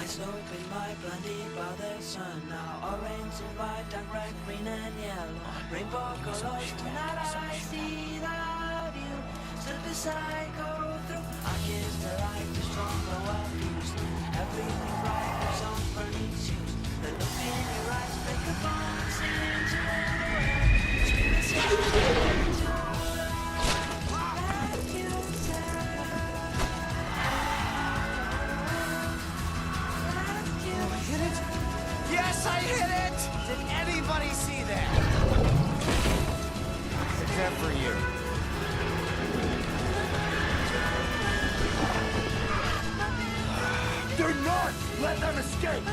I slope in my blinded by the sun. Now orange and white, dark red, green and yellow. Rainbow colors tonight I see that you stood beside, go through. I kiss the light, the strong glow of fuse. Everything bright, there's on burning shoes. The look in your eyes, break a bond, sing to the world. Scream and sound. Yes, I hit it! Did anybody see that? Except for you. They're not! Let them escape!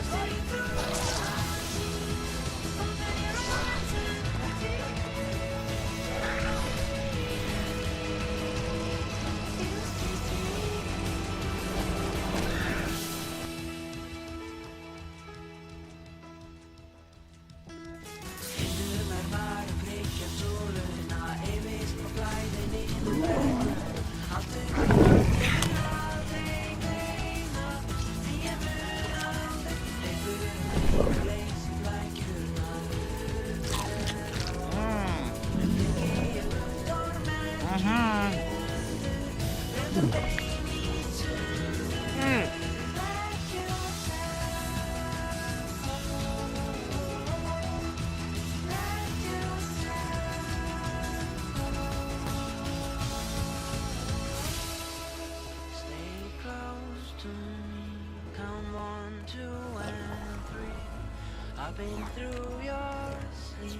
I've been through your sleep,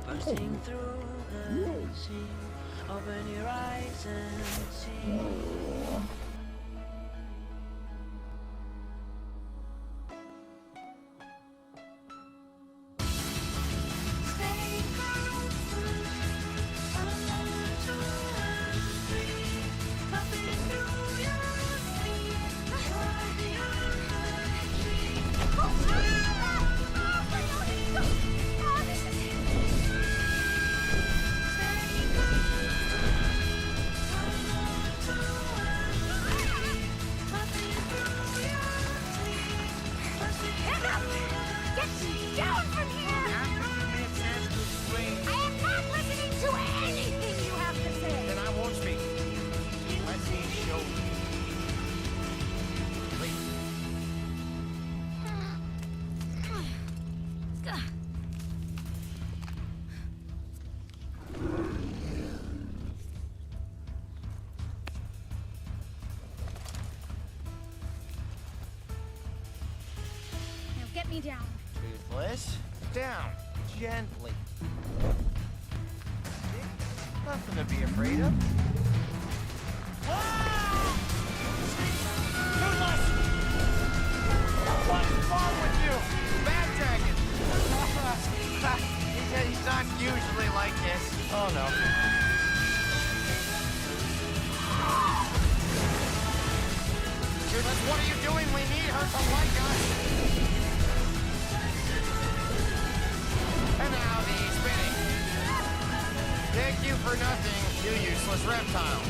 bursting through the sea. Open your eyes and see. Get me down. Toothless, down, gently. Nothing to be afraid of. Toothless! What's wrong with you? Bad dragon! He's not usually like this. Oh no. Toothless, what are you doing? We need her to like us. And now the spinning. Thank you for nothing, you useless reptile.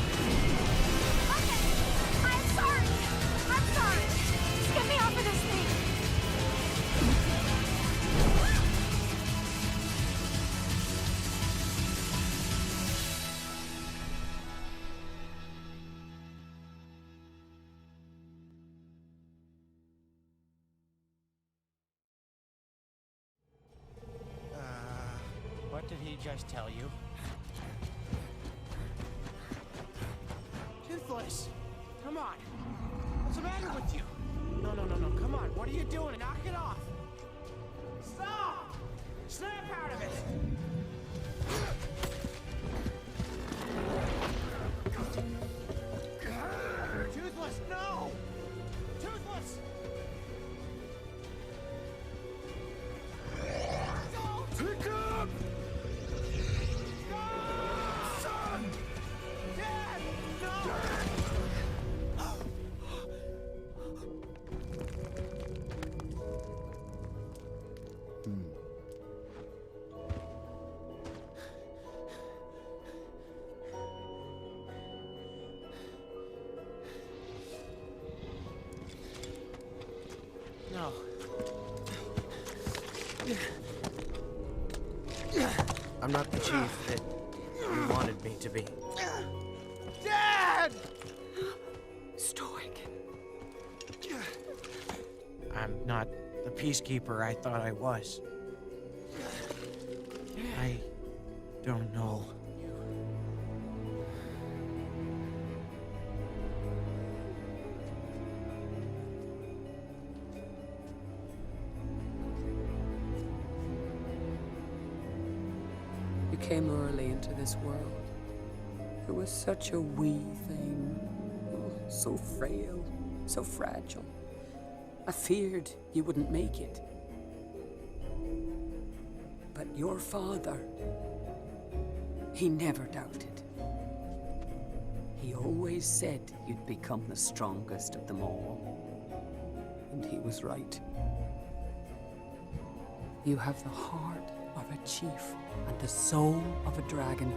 Okay, I'm sorry. I'm sorry. Just get me off of this thing. What did he just tell you? Toothless! Come on! What's the matter with you? No, come on. What are you doing? Knock it off! Stop! Snap out of it! Toothless, no! Toothless! Pick up! Son! Dad! No! I'm not the chief that you wanted me to be. Dad! Stoic. I'm not the peacekeeper I thought I was. I don't know. You came early into this world. It was such a wee thing. Oh, so frail, so fragile. I feared you wouldn't make it. But your father, he never doubted. He always said you'd become the strongest of them all. And he was right. You have the heart of a chief and the soul of a dragon.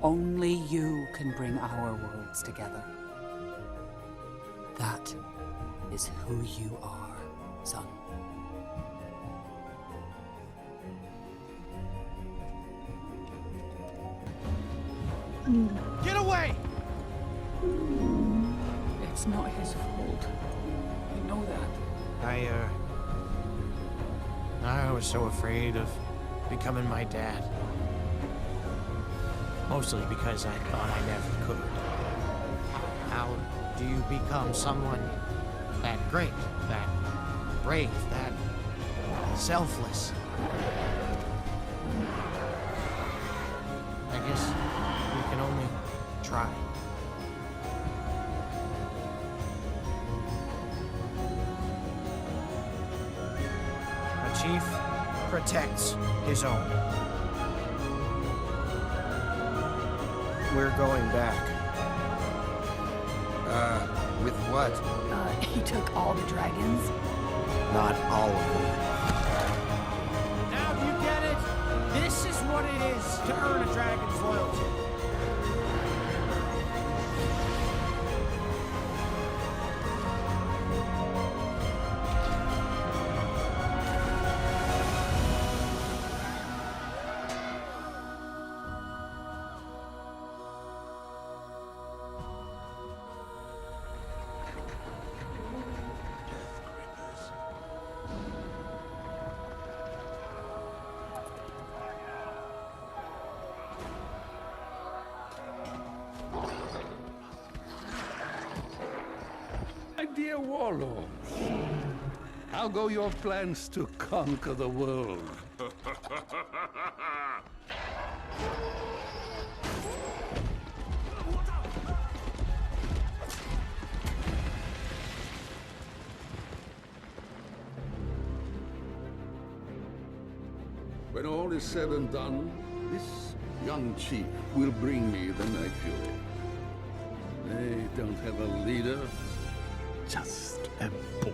Only you can bring our worlds together. That is who you are, son. Get away! It's not his fault. You know that. I was so afraid of becoming my dad. Mostly because I thought I never could. How do you become someone that great, that brave, that selfless? I guess we can only try. A chief protects his own. We're going back. With what? He took all the dragons. Not all of them. Now do you get it? This is what it is to earn a dragon's loyalty. My dear warlords, how go your plans to conquer the world? When all is said and done, this young chief will bring me the Night Fury. They don't have a leader, just a boy.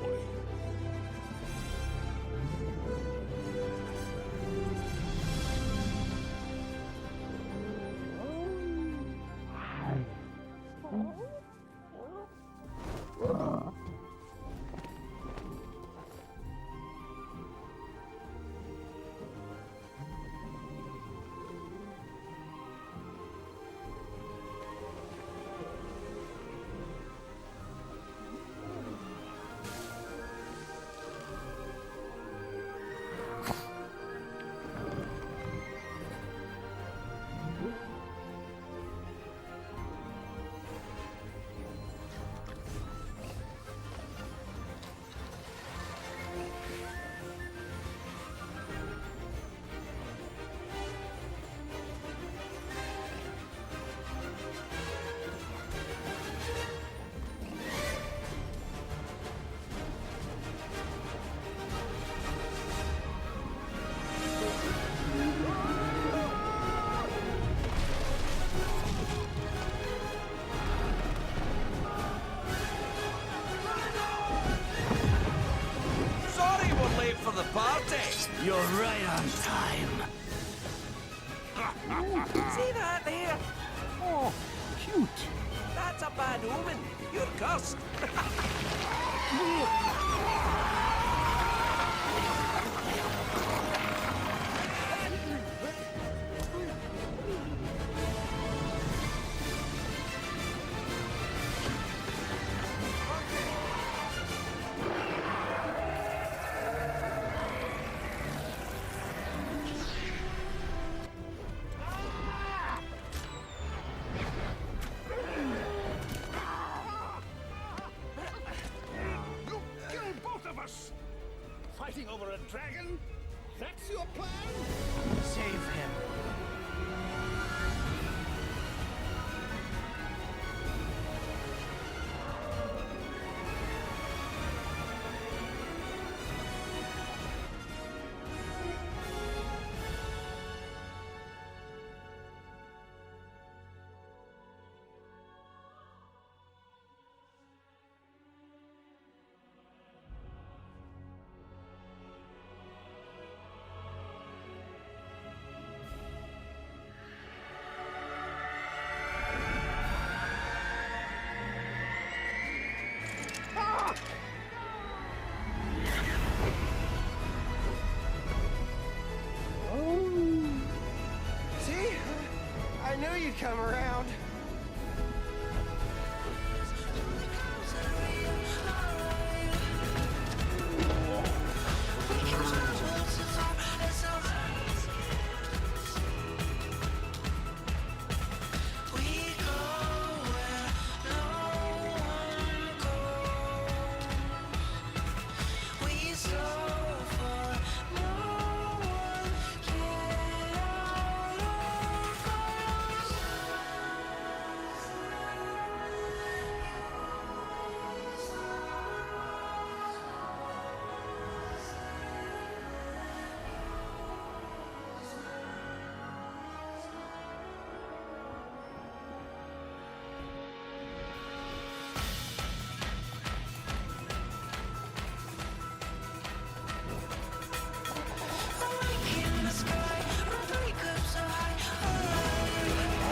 For the party. You're right on time. See that there? Oh, cute. That's a bad omen. You're cursed. fighting over a dragon? That's your plan? Save him. See? I knew you'd come around.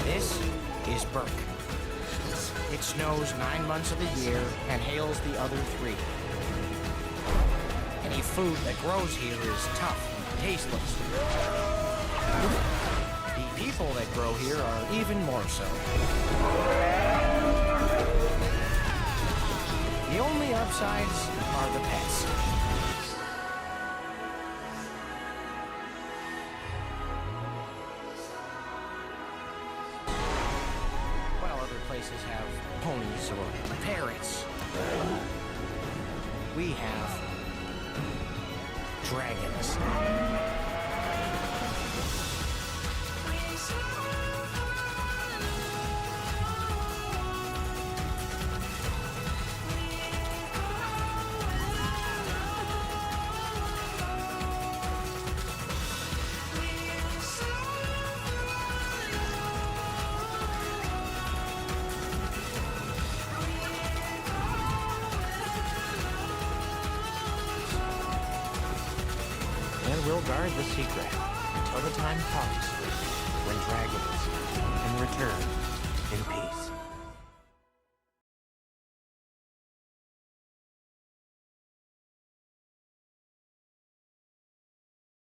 This is Burke. It snows 9 months of the year and hails the other 3. Any food that grows here is tough and tasteless. The people that grow here are even more so. The only upsides are the pets. While other places have ponies or parrots, we have dragons. And we'll guard the secret until the time comes when dragons can return in peace.